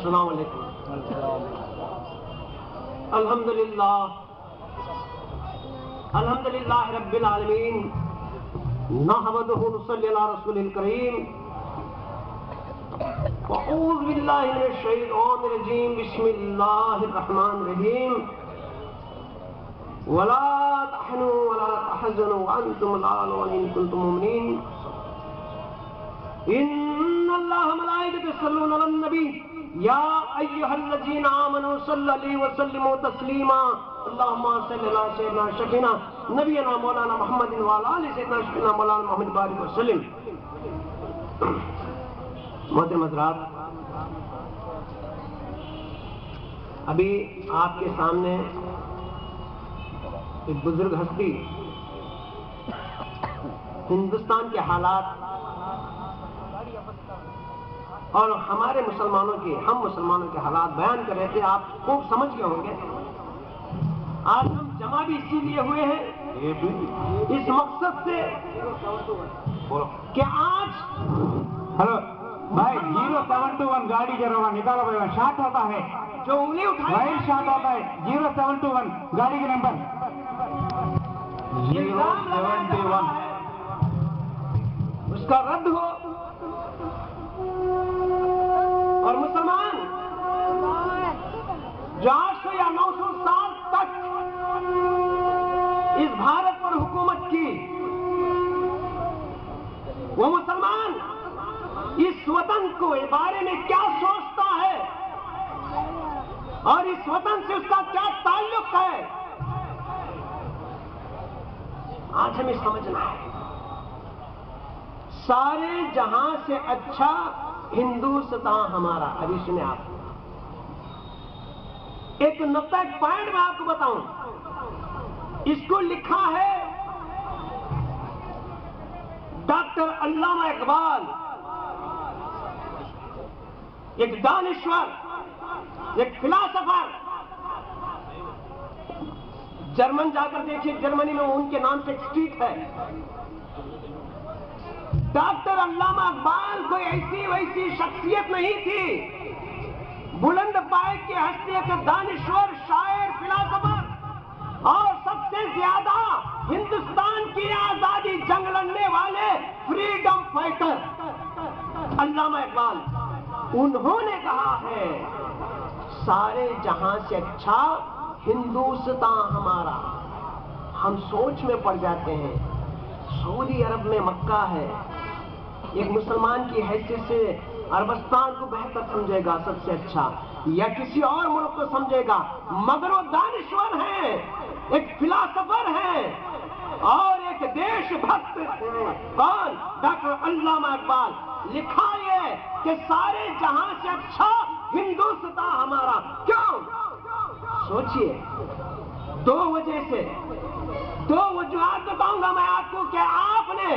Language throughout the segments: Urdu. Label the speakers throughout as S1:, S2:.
S1: السلام علیکم. الحمدللہ رب العالمین نحمدہ ونصلی علی رسول الکریم. اعوذ باللہ من الشیطان الرجیم. بسم اللہ الرحمن الرحیم. ولا تحنوا ولا تحزنوا وانتم الاعلون ان کنتم مؤمنین. ان اللہ ملائکۃ یصلون علی النبی یا ایھا الذین آمنوا صلوا علیہ وسلموا تسلیما. اللہم صلی علی سیدنا شفیعنا نبینا مولانا محمد وعلی آل سیدنا شفیعنا مولانا محمد بارک وسلم. محترم حضرات، ابھی آپ کے سامنے ایک بزرگ ہستی ہندوستان کے حالات اور ہمارے مسلمانوں کے ہم مسلمانوں کے حالات بیان کر رہے تھے. آپ خوب سمجھ گئے ہوں گے. آج ہم جمع بھی اسی لیے ہوئے ہیں اس مقصد سے کہ آج
S2: ہلو بھائی 0721 گاڑی جو رواں نکالا بھائی شاٹ ہوتا ہے
S1: جو انگلی اٹھائی
S2: وائر شاٹ ہوتا ہے. 0721 گاڑی کے نمبر 071
S1: اس کا رد ہو اور مسلمان جو 800 یا 900 سال تک اس بھارت پر حکومت کی، وہ مسلمان اس وطن کو اس بارے میں کیا سوچتا ہے اور اس وطن سے اس کا کیا تعلق ہے، آج ہمیں سمجھنا ہے. سارے جہاں سے اچھا ہندوستان ہمارا. ابھی سنیں آپ ایک نقطہ ایک پوائنٹ میں آپ کو بتاؤں. اس کو لکھا ہے ڈاکٹر علامہ اقبال، ایک دانشور، ایک فلاسفر. جرمن جا کر دیکھیے، جرمنی میں ان کے نام سے ایک اسٹریٹ ہے. ڈاکٹر علامہ اقبال کوئی ایسی ویسی شخصیت نہیں تھی. بلند پائے کی ہستی کے دانشور، شاعر، فلاسفر اور سب سے زیادہ ہندوستان کی آزادی جنگ لڑنے والے فریڈم فائٹر علامہ اقبال. انہوں نے کہا ہے سارے جہاں سے اچھا ہندوستان ہمارا. ہم سوچ میں پڑ جاتے ہیں سعودی عرب میں مکہ ہے، ایک مسلمان کی حیثیت سے عربستان کو بہتر سمجھے گا سب سے اچھا، یا کسی اور ملک کو سمجھے گا، مگر وہ دانشور ہیں، ایک فلاسفر ہیں اور ایک دیش بھکت ہیں. کون؟ ڈاکٹر علامہ اقبال. لکھا یہ کہ سارے جہاں سے اچھا ہندوستان ہمارا. کیوں؟ سوچئے دو وجہ سے، دو وجوہات بتاؤں گا میں آپ کو کہ آپ نے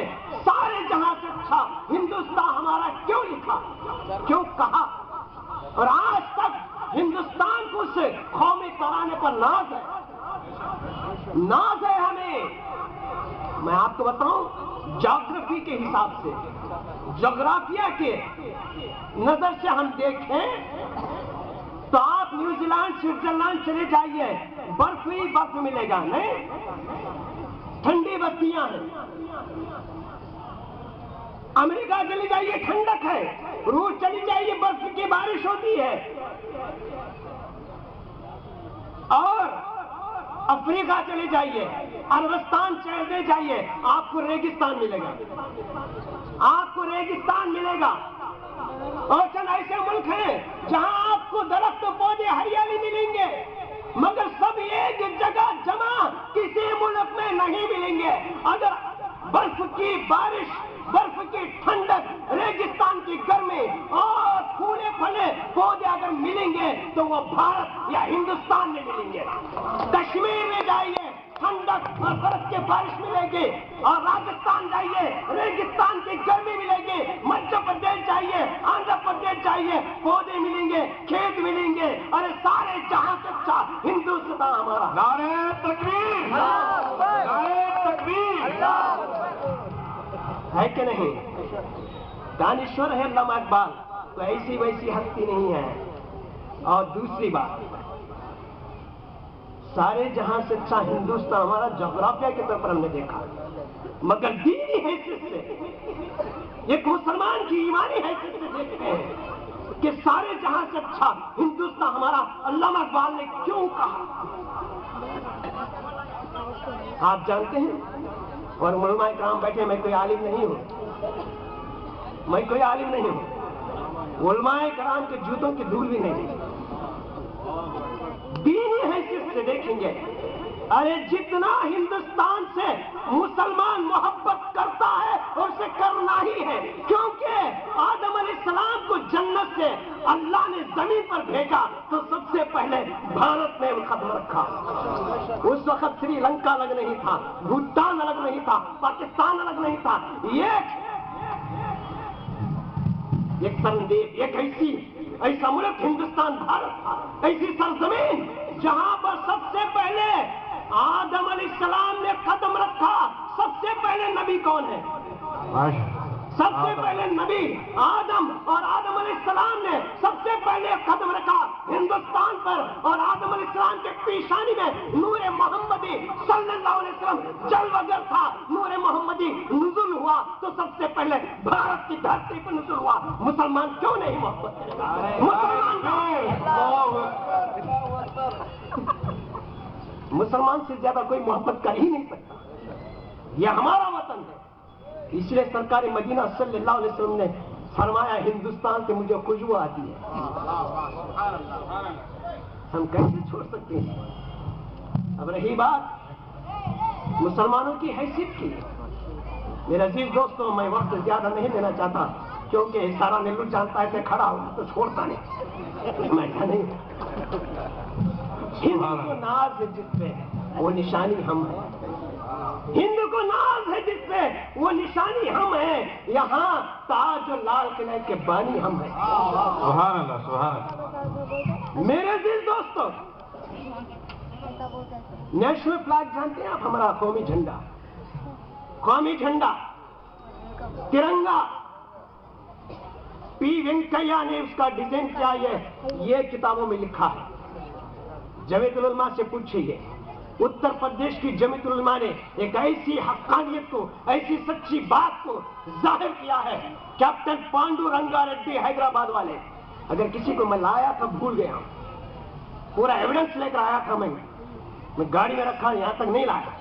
S1: سارے جہاں سے اچھا ہندوستان ہمارا کیوں لکھا، کیوں کہا، اور آج تک ہندوستان کو اس قومی ترانے پر ناز ہے. ناز ہے ہمیں. میں آپ کو بتاؤں جغرافی کے حساب سے، جغرافیہ کے نظر سے ہم دیکھیں تو آپ نیوزی لینڈ، سوئٹزرلینڈ چلے جائیے، برف ہی برف ملے گا. نہیں، ٹھنڈی بستیاں ہیں. امریکہ چلی جائیے ٹھنڈک ہے. روس چلی جائیے برف کی بارش ہوتی ہے. اور افریقہ چلے جائیے، عربستان چلے جائیے، آپ کو ریگستان ملے گا. آپ کو ریگستان ملے گا. اور چند ایسے ملک ہیں جہاں آپ کو درخت پودے ہریالی ملیں گے، مگر سب ایک جگہ جمع کسی ملک میں نہیں ملیں گے. اگر برف کی بارش، برف کی ٹھنڈک، ریگستان کی گرمی اور پھولے پھلے پودے اگر ملیں گے تو وہ بھارت یا ہندوستان میں ملیں گے. کشمیر میں جائیے ٹھنڈک اور برف کی بارش ملے گی، اور راجستھان جائیے ریگستان کی گرمی ملے گی. مدھیہ پردیش جائیے، آندھرا پردیش جائیے، پودے ملیں گے، کھیت ملیں گے. ارے سارے جہاں سے اچھا ہندوستان ہمارا.
S2: نعرہ تکبیر، نعرہ تکبیر.
S1: ہے کہ نہیں؟ دانشور ہے علامہ اقبال، تو ایسی ویسی ہستی نہیں ہے. اور دوسری بات، سارے جہاں سے اچھا ہندوستان ہمارا جغرافیہ کے طور پر ہم نے دیکھا، مگر دینی حیثیت سے ایک مسلمان کی ایمانی حیثیت سے دیکھتے ہیں کہ سارے جہاں سے اچھا ہندوستان ہمارا علامہ اقبال نے کیوں کہا؟ آپ جانتے ہیں، اور علماء کرام بیٹھے، میں کوئی عالم نہیں ہوں، میں کوئی عالم نہیں ہوں، علماء کرام کے جوتوں کی دھول بھی نہیں، دینی حیثیت سے دیکھیں گے، ارے جتنا ہندوستان سے مسلمان محبت کرتا ہے اسے کرنا ہی ہے، کیونکہ آدم علیہ السلام کو جنت سے اللہ نے زمین پر بھیجا تو سب سے پہلے بھارت میں قدم رکھا۔ اس وقت سری لنکا الگ نہیں تھا، بھوٹان الگ نہیں تھا، پاکستان الگ نہیں تھا، ایک سرندیب، ایک ایسا ملک ہندوستان بھارت تھا، ایسی سرزمین جہاں پر سب سے پہلے آدم علیہ السلام نے قدم رکھا۔ سب سے پہلے نبی کون ہے؟ سب سے پہلے نبی آدم، اور آدم علیہ السلام نے سب سے پہلے قدم رکھا ہندوستان پر، اور آدم علیہ السلام کے پیشانی میں نور محمدی صلی اللہ علیہ وسلم جلوگر تھا، نور محمدی نزول ہوا تو سب سے پہلے بھارت کی دھرتی پر نزول ہوا۔ مسلمان کیوں نہیں محبت کرے گا؟ مسلمان سے زیادہ کوئی محبت کر ہی نہیں سکتا، یہ ہمارا وطن ہے۔ اس لیے سرکار مدینہ صلی اللہ علیہ وسلم نے فرمایا ہندوستان سے مجھے خوشبو آتی ہے، ہم کیسے چھوڑ سکتے ہیں؟ اب رہی بات مسلمانوں کی حیثیت کی، میرے عزیز دوستوں میں وقت زیادہ نہیں دینا چاہتا کیونکہ سارا نیلو جانتا ہے کہ کھڑا ہو تو چھوڑتا نہیں، میں نہیں۔ ہندو کو ناز ہے جس پہ وہ نشانی ہم ہیں، ہندو کو ناز ہے جس پہ وہ نشانی ہم ہیں، یہاں تاج و لال قلعے کے بانی ہم ہیں۔
S2: سبحان اللہ، سبحان اللہ۔
S1: میرے عزیز دوستو، نیشنل فلیگ جانتے ہیں آپ؟ ہمارا قومی جھنڈا، قومی جھنڈا ترنگا، پی وینکیا نے اس کا ڈیزائن کیا یہ کتابوں میں لکھا ہے۔ جمیعت العلماء سے پوچھئے، اتر پردیش کی جمیعت العلماء نے ایک ایسی حقانیت کو، ایسی سچی بات کو ظاہر کیا ہے۔ کیپٹن پانڈو رنگا ریڈی حیدرآباد والے، اگر کسی کو میں لایا تھا بھول گیا ہوں، پورا ایویڈنس لے کر آیا تھا، میں گاڑی میں رکھا، یہاں تک نہیں لایا۔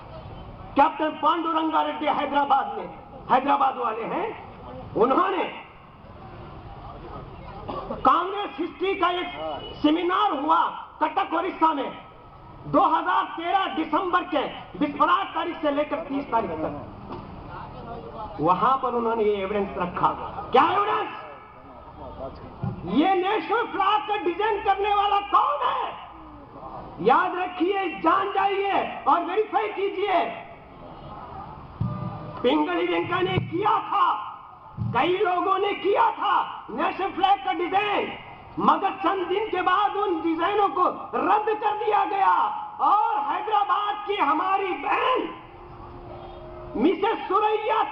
S1: کیپٹن پانڈو رنگا ریڈی حیدرآباد والے ہیں، انہوں نے کانگریس ہسٹری کا ایک سیمینار ہوا کٹک اڑیسہ میں 2013 دسمبر کے 28 تاریخ سے لے کر 30 تاریخ تک، وہاں پر انہوں نے یہ ایویڈنس رکھا۔ کیا ایویڈنس؟ یہ نیشنل فلیگ کا ڈیزائن کرنے والا کون ہے؟ یاد رکھیے، جان جائیے اور ویریفائی کیجئے۔ پنگلی وینکا نے کیا تھا، کئی لوگوں نے کیا تھا نیشنل فلیگ کا ڈیزائن، مگر چند دن کے بعد ان ڈیزائنوں کو رد کر دیا گیا، اور حیدرآباد کی ہماری بہن مسز سوریا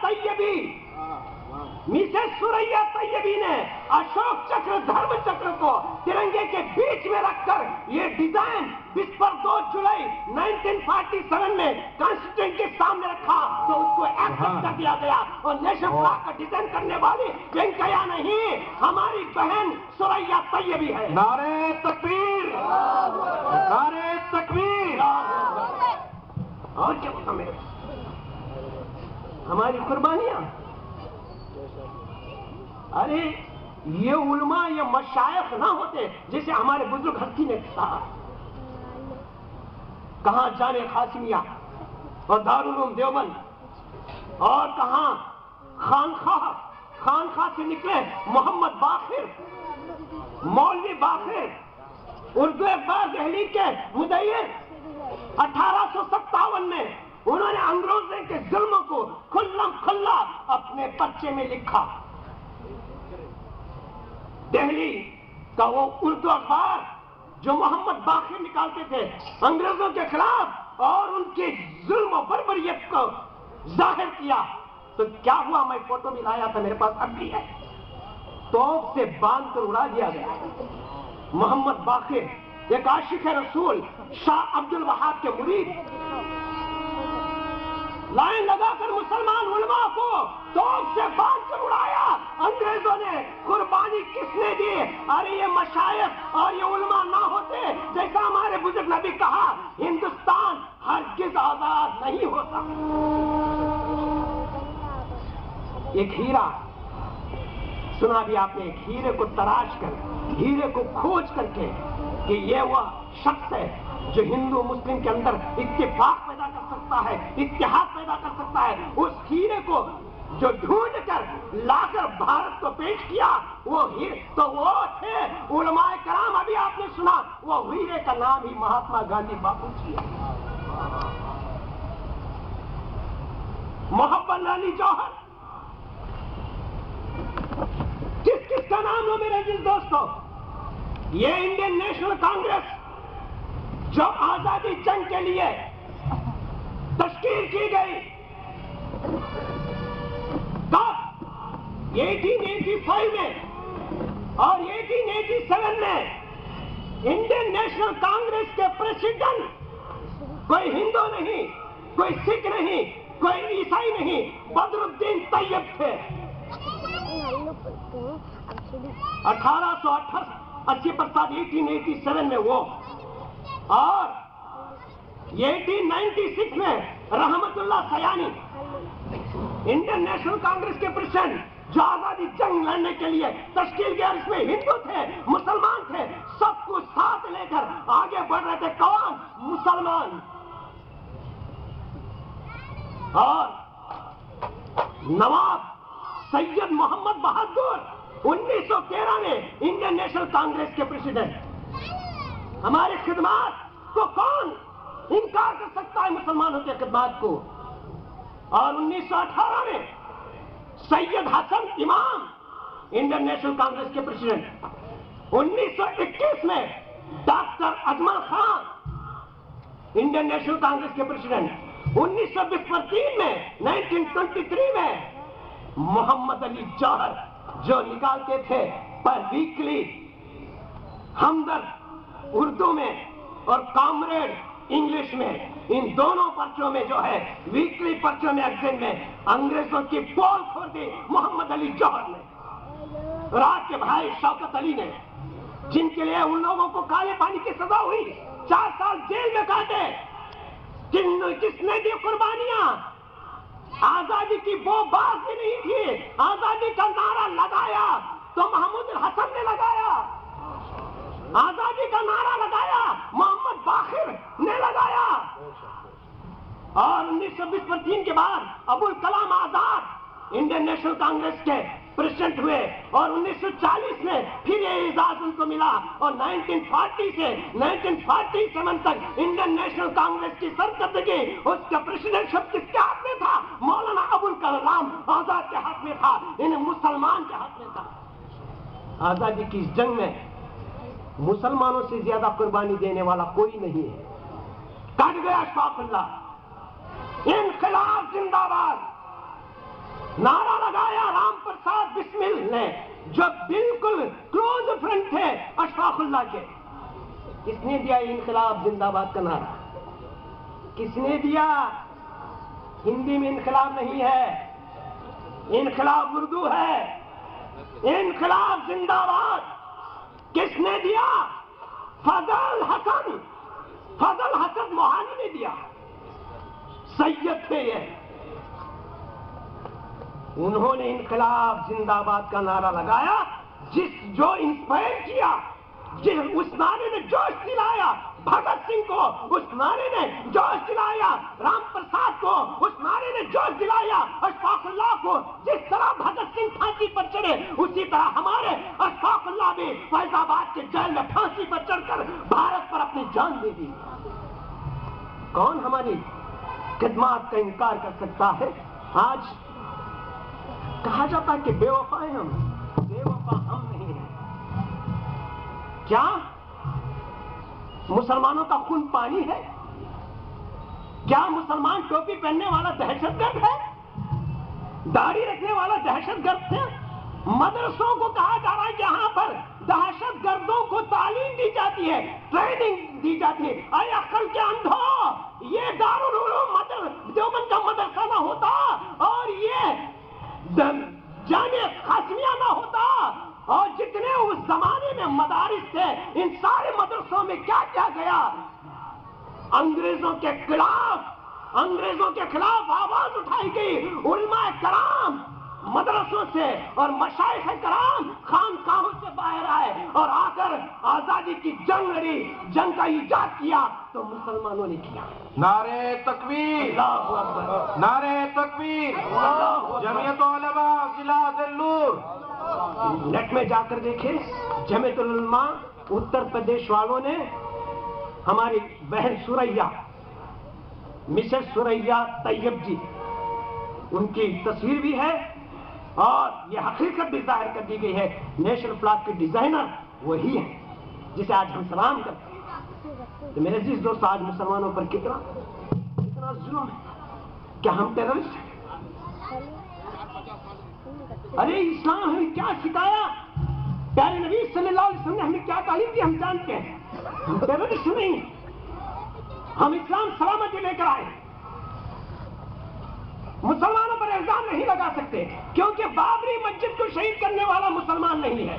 S1: طیبی نے اشوک چکر، دھرم چکر کو ترنگے کے بیچ میں رکھ کر یہ ڈیزائن 2 جولائی 1947 میں کانسٹیٹیوشن کے سامنے رکھا تو اس کو ایکسپٹ کر دیا گیا، اور نیشنل فلیگ کا ڈیزائن کرنے والی وینکیا نہیں، ہماری بہن سوریا طیبی ہے۔
S2: نعرہ تکبیر، نعرہ تکبیر۔
S1: اور کیا ہوتا میرے ہماری قربانیاں؟ ارے یہ علماء، یہ مشائخ نہ ہوتے جسے ہمارے بزرگ ہستی نے کہا، کہاں جامع قاسمیہ اور دارالعلوم دیوبند، اور کہاں خانخواہ سے نکلے محمد باقر، مولوی باقر، اردو اخبار دہلی کے مدیر، 1857 میں انہوں نے انگریزوں کے ظلموں کو کھلم کھلا اپنے پرچے میں لکھا۔ دہلی کا وہ اردو اخبار جو محمد باقر نکالتے تھے انگریزوں کے خلاف، اور ان کے ظلم و بربریت کو ظاہر کیا، تو کیا ہوا؟ میں فوٹو بھی لایا تھا، میرے پاس اب بھی ہے، توپ سے باندھ کر اڑا دیا گیا، محمد باقر ایک عاشق رسول شاہ عبد الوہاب کے مرید لائن لگا کر مسلمان علماء کو توپ سے باندھ کر اڑایا. انگریزوں نے قربانی کس نے دی؟ ارے یہ مشائخ اور یہ علماء نہ ہوتے جیسا ہمارے بزرگ نے بھی کہا ہندوستان ہرگز آزاد نہیں ہوتا. ایک ہیرا سنا بھی آپ نے, ایک ہیرے کو تراش کر, ہیرے کو کھوج کر کے کہ یہ وہ شخص ہے جو ہندو مسلم کے اندر اتفاق پیدا کر سکتا ہے, اتحاد پیدا کر سکتا ہے. اس ہیرے کو جو ڈھونڈ کر لا کر بھارت کو پیش کیا, وہ ہیرے تو وہ تھے علماء کرام. ابھی آپ نے سنا وہ ہیرے کا نام ہی مہاتما گاندھی باپو جی ہے. محمد علی جوہر, کس کس کا نام لو میرے عزیز دوستو؟ یہ انڈین نیشنل کانگریس جو آزادی جنگ کے لیے تشکیل کی گئی تب 1885 میں اور 1887 میں انڈین نیشنل کانگریس کے پریزیڈنٹ کوئی ہندو نہیں, کوئی سکھ نہیں, کوئی عیسائی نہیں, بدر الدین طیب تھے. 1887 میں وہ, اور 1896 میں رحمت اللہ سیانی انڈین نیشنل کانگریس کے پریزیڈنٹ جو آزادی جنگ لڑنے کے لیے تشکیل کیا. اس میں ہندو تھے, مسلمان تھے, سب کو ساتھ لے کر آگے بڑھ رہے تھے. کون؟ مسلمان. اور نواب سید محمد بہادر 1913 میں انڈین نیشنل کانگریس کے پریزیڈنٹ. ہماری خدمات کو کون انکار کر سکتا ہے مسلمانوں کی خدمات کو؟ اور 1918 میں سید حسن امام انڈین نیشنل کانگریس کے پریزیڈنٹ. 1921 میں doctor Ajmal Khan Indian national Congress کے پریزیڈنٹ. 1923 میں 1923 میں محمد علی جوہر جو نکالتے تھے پر ویکلی ہمدرد اردو میں اور کامریڈ انگلش میں, ان دونوں پرچوں میں جو ہے ویکلی پرچوں میں ایگزام میں انگریزوں کی پول کھول دی محمد علی جوہر نے. رات کے بھائی شوکت علی نے, جن کے لیے ان لوگوں کو کالے پانی کی سزا ہوئی, 4 سال جیل میں کاٹے. کس نے دی قربانیاں؟ آزادی کی وہ بات بھی نہیں تھی. آزادی کا نعرہ لگایا تو محمود الحسن نے لگایا, آزادی کا نعرہ لگایا محمد باقر نے لگایا. اور 1923 کے بعد ابوالکلام آزاد انڈین نیشنل کانگریس کے پریزیڈنٹ ہوئے, اور 1940 میں پھر یہ اعزاز ان کو ملا. اور 1940 سے 1947 تک انڈین نیشنل کانگریس کی سرکردگی, اس کا پریزیڈنٹ شپ کس کے ہاتھ میں تھا؟ مولانا ابوالکلام آزاد کے ہاتھ میں تھا, انہیں مسلمان کے ہاتھ میں تھا. آزادی کی اس جنگ میں مسلمانوں سے زیادہ قربانی دینے والا کوئی نہیں ہے. کٹ گیا اشفاق اللہ. انقلاب زندہ باد نعرہ لگایا رام پرساد بسمل نے, جو بالکل کلوز فرینڈ تھے اشفاق اللہ کے. کس نے دیا انقلاب زندہ باد کا نعرہ؟ کس نے دیا؟ ہندی میں انقلاب نہیں ہے, انقلاب اردو ہے. انقلاب زندہ باد کس نے دیا؟ فضل حسن موہانی نے دیا. سید تھے یہ, انہوں نے انقلاب زندہ باد کا نعرہ لگایا, جو انسپائر کیا, اس نعرے نے جوش دلایا بھگت سنگھ کو, اس نعرے نے جوش دلایا رام پرساد کو, اس نعرے نے جوش دلایا اشفاق اللہ کو. جس طرح بھگت سنگھ پھانسی پر چڑھے, اسی طرح ہمارے اشفاق اللہ بھی فیض آباد کے جیل میں پھانسی پر چڑھ کر بھارت پر اپنی جان دے دی. کون ہماری خدمات کا انکار کر سکتا ہے؟ آج کہا جاتا ہے کہ بے وفا ہیں ہم, بے وفا ہم نہیں ہیں. کیا مسلمانوں کا خون پانی ہے؟ کیا مسلمان ٹوپی پہننے والا دہشت گرد ہے؟ داڑھی رکھنے والا دہشت گرد ہے؟ مدرسوں کو کہا جا رہا ہے کہ یہاں پر دہشت گردوں کو تعلیم دی جاتی ہے، ٹریننگ دی جاتی ہے. اے عقل کے اندھو، یہ دارالعلوم دیوبند کا مدرسہ نہ ہوتا اور یہ جامعہ قاسمیہ نہ ہوتا اور جتنے اس زمانے میں مدارس تھے، ان سارے مدرسوں میں کیا کیا گیا؟ انگریزوں کے خلاف آواز اٹھائی گئی. علماء کرام مدرسوں سے اور مشائخ کرام خانقاہوں سے باہر آئے اور آ کر آزادی کی جنگ لڑی. جنگ کا ایجاد کیا تو مسلمانوں نے کیا.
S2: نعرہ تکبیر،
S1: اللہ اکبر،
S2: نعرہ تکبیر، جمعیت علماء ضلع دلور.
S1: نیٹ میں جا کر دیکھیں، جمعیت العلماء اتر پردیش والوں نے ہماری بہن سوریا، مسز سوریا طیب جی، ان کی تصویر بھی ہے اور یہ حقیقت بھی ظاہر کر دی گئی ہے. نیشنل فلیگ کے ڈیزائنر وہی ہے جسے آج ہم سلام کرتے ہیں. تو میرے عزیز دوست، آج مسلمانوں پر کتنا ظلم ہے. کیا ہم ٹیررسٹ ہیں؟ ارے اسلام ہمیں کیا سکھایا؟ پیارے نبی صلی اللہ علیہ وسلم نے ہمیں کیا تعلیم دی؟ ہم جانتے ہیں. ہم ٹیررسٹ نہیں ہیں. ہم اسلام سلامتی لے کر آئے. مسلمانوں پر الزام نہیں لگا سکتے کیونکہ بابری مسجد کو شہید کرنے والا مسلمان نہیں ہے.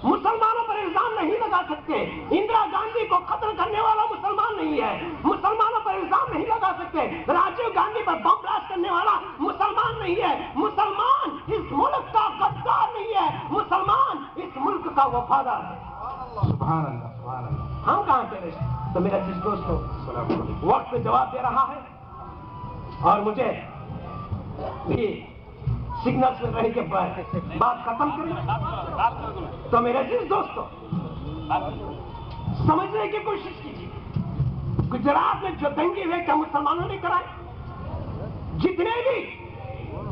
S1: مسلمانوں پر الزام نہیں لگا سکتے. اندرا گاندھی کو قتل کرنے والا مسلمان نہیں ہے. مسلمانوں پر الزام نہیں لگا سکتے. راجیو گاندھی پر بم بلاسٹ کرنے والا مسلمان نہیں ہے. مسلمان اس ملک کا غدار نہیں ہے. مسلمان اس ملک کا وفادار ہے.
S2: سبحان اللہ، سبحان اللہ.
S1: ہم کہاں سے رہے؟ تو میرا جس دوستوں، وقت پہ جواب دے رہا ہے اور مجھے بھی سگنل سے رہے کہ بات ختم کریں. تو میرے عزیز دوستوں، سمجھنے کی کوشش کیجیے. گجرات میں جو دنگے ہوئے کیا مسلمانوں نے کرائے؟ جتنے بھی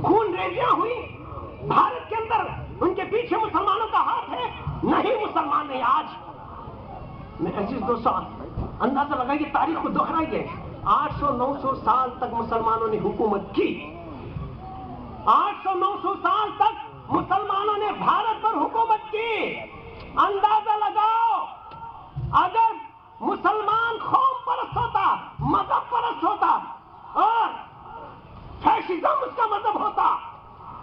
S1: خون ریزیاں ہوئی بھارت کے اندر، ان کے پیچھے مسلمانوں کا ہاتھ ہے؟ نہیں، مسلمان نہیں. آج میرے عزیز دوستوں، اندازہ لگائیے، تاریخ کو دہرائیے. 800-900 سال تک مسلمانوں نے حکومت کی. 800-900 سال تک مسلمانوں نے بھارت پر حکومت کی. اندازہ لگاؤ، اگر مسلمان قوم پرست ہوتا، مذہب پرست ہوتا اور فیشزم اس کا مذہب ہوتا،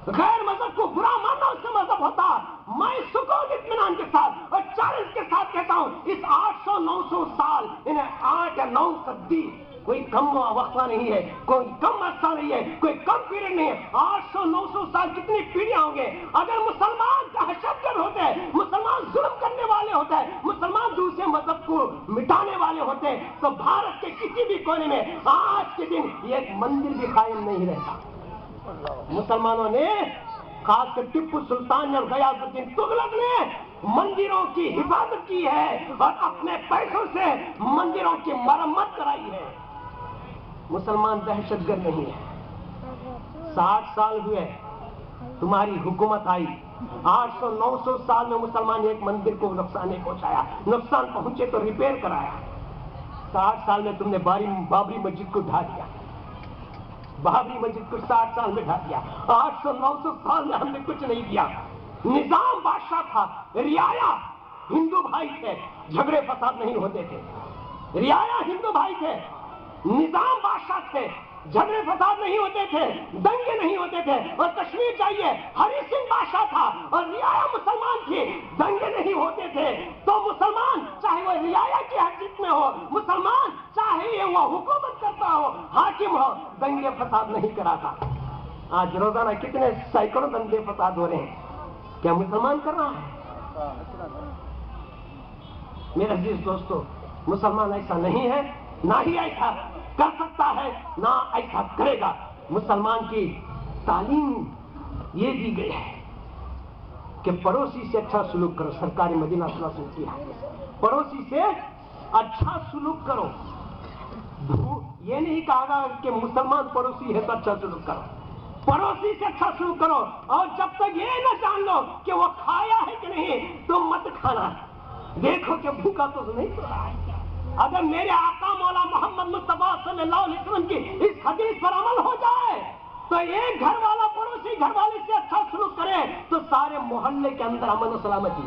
S1: غیر مذہب کو برا ماننا اس کا مذہب ہوتا، میں سکون اطمینان کے ساتھ اور چیلنج کے ساتھ کہتا ہوں، اس 800-900 سال، انہیں 8 یا 9 صدی، کوئی کم وقفہ نہیں ہے، کوئی کم عرصہ نہیں ہے، کوئی کم پیریڈ نہیں ہے. 800-900 سال کتنی پیڑھیاں ہوں گے. اگر مسلمان دہشت گرد ہوتے ہیں، مسلمان ظلم کرنے والے ہوتے ہیں، مسلمان دوسرے مذہب کو مٹانے والے ہوتے ہیں، تو بھارت کے کسی بھی کونے میں آج کے دن یہ ایک مندر بھی قائم نہیں رہتا. مسلمانوں نے، خاص کر ٹیپو سلطان اور غیاث الدین تغلق نے مندروں کی حفاظت کی ہے اور اپنے پیسوں سے مندروں کی مرمت کرائی ہے. مسلمان دہشت گرد نہیں ہے. 60 سال ہوئے تمہاری حکومت آئی، 800-900 سال میں مسلمان ایک مندر کو نقصان نہیں پہنچایا. نقصان پہنچے تو ریپیئر کرایا. 60 سال میں تم نے بابری مسجد کو ڈھا دیا. بابری مسجد کو 60 سال میں ڈھا دیا. 800-900 سال میں ہم نے کچھ نہیں کیا. نظام بادشاہ تھا، رعایا ہندو بھائی تھے، جھگڑے فساد نہیں ہوتے تھے. رعایا ہندو بھائی تھے، نظام بادشاہ تھے، جھگڑے فساد نہیں ہوتے تھے، دنگے نہیں ہوتے تھے. اور کشمیر جائیے، ہری سنگھ بادشاہ تھا اور رعایا مسلمان تھی، دنگے نہیں ہوتے تھے. تو مسلمان چاہے وہ رعایا کی حیثیت میں ہو، مسلمان چاہے وہ حکومت کرتا ہو، حاکم ہو، دنگے فساد نہیں کراتا. آج روزانہ کتنے سینکڑوں دنگے فساد ہو رہے ہیں. کیا مسلمان کر رہا ہے؟ میرے عزیز دوستو، مسلمان ایسا نہیں ہے، نہ ہی ایسا کر سکتا ہے، نہ ایسا کرے گا. مسلمان کی تعلیم یہ دی گئی ہے کہ پڑوسی سے اچھا سلوک کرو. سرکار مدینہ صلی اللہ علیہ وسلم کی پڑوسی سے اچھا سلوک کرو. یہ نہیں کہا گا کہ مسلمان پڑوسی ہے تو اچھا سلوک کرو. پڑوسی سے اچھا سلوک کرو. اور جب تک یہ نہ جان لو کہ وہ کھایا ہے کہ نہیں تو مت کھانا. دیکھو کہ بھوکا تو نہیں پڑ رہا ہے. اگر میرے آقا مولا محمد مصطفیٰ صلی اللہ علیہ وسلم کی اس حدیث پر عمل ہو جائے تو ایک گھر والا پڑوسی گھر والے سے اچھا سلوک کرے تو سارے محلے کے اندر امن و سلامتی.